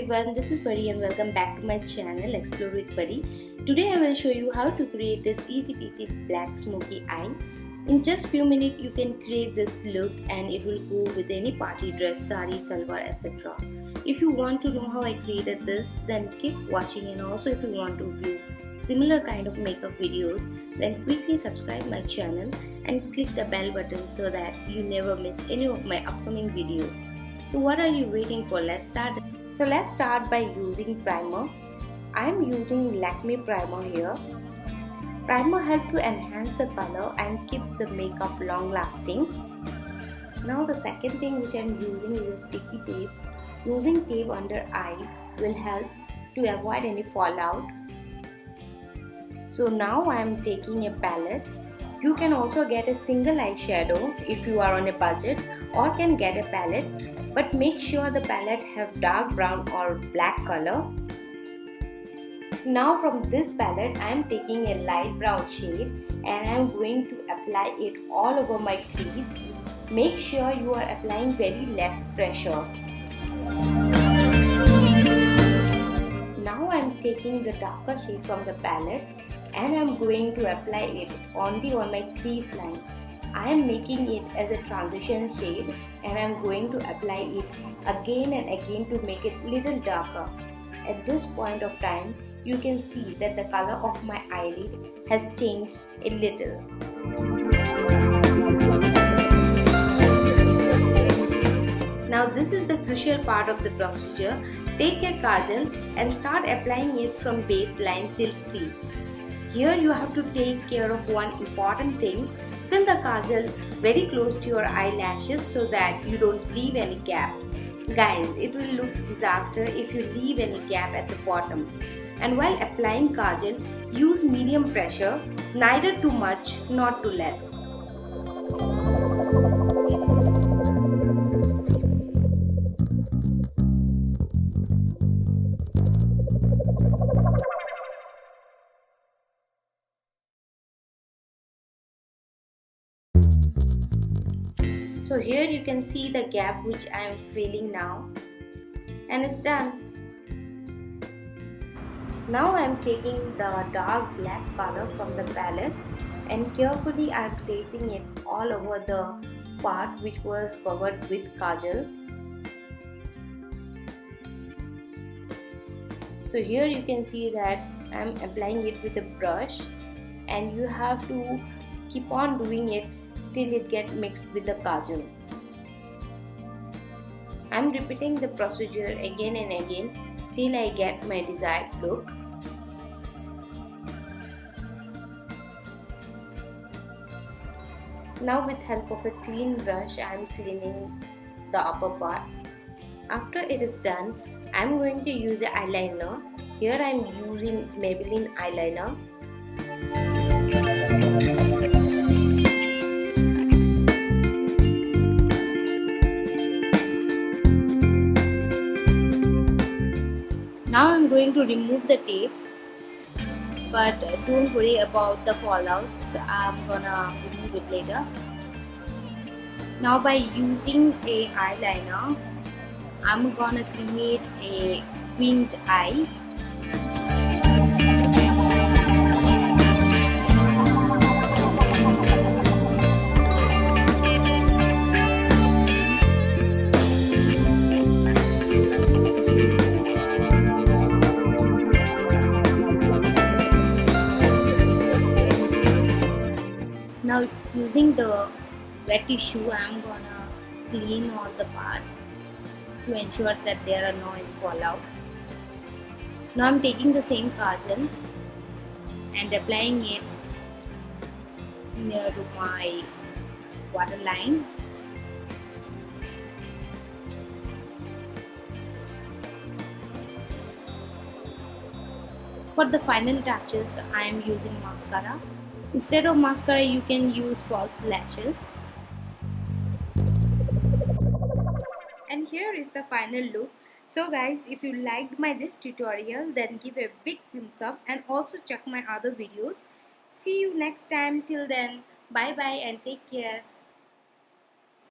everyone, this is Buddy and welcome back to my channel Explore with Buddy. Today I will show you how to create this easy peasy black smoky eye. In just few minutes you can create this look and it will go with any party dress, sari, salwar, etc. If you want to know how I created this, then keep watching, and also if you want to view similar kind of makeup videos, then quickly subscribe my channel and click the bell button so that you never miss any of my upcoming videos. So what are you waiting for? Let's start. So let's start by using primer. I am using Lakme primer here. Primer helps to enhance the color and keep the makeup long lasting. Now the second thing which I am using is a sticky tape. Using tape under eye will help to avoid any fallout. So now I am taking a palette. You can also get a single eyeshadow if you are on a budget, or can get a palette, but make sure the palette have dark brown or black color. Now from this palette I am taking a light brown shade and I am going to apply it all over my crease. Make sure you are applying very less pressure. Now I am taking the darker shade from the palette and I am going to apply it only on my crease line. I am making it as a transition shade and I am going to apply it again and again to make it little darker. At this point of time, you can see that the color of my eyelid has changed a little. Now this is the crucial part of the procedure. Take a kajal and start applying it from baseline till crease. Here you have to take care of one important thing. Fill the kajal very close to your eyelashes so that you don't leave any gap. Guys, it will look disaster if you leave any gap at the bottom. And while applying kajal, use medium pressure, neither too much nor too less. So here you can see the gap which I am filling now, and it's done. Now I am taking the dark black color from the palette and carefully I am placing it all over the part which was covered with kajal. So here you can see that I am applying it with a brush, and you have to keep on doing it till it gets mixed with the kajal. I am repeating the procedure again and again till I get my desired look. Now with help of a clean brush I am cleaning the upper part. After it is done, I am going to use the eyeliner. Here I am using Maybelline eyeliner. Now I am going to remove the tape, but don't worry about the fallouts. I am gonna remove it later. Now by using a eyeliner, I am gonna create a winged eye. Now using the wet tissue, I am gonna clean all the part to ensure that there are no fallout. Now I am taking the same kajal and applying it near to my waterline. For the final touches, I am using mascara. Instead of mascara, you can use false lashes. And here is the final look. So guys, if you liked this tutorial, then give a big thumbs up and also check my other videos. See you next time. Till then, bye bye and take care.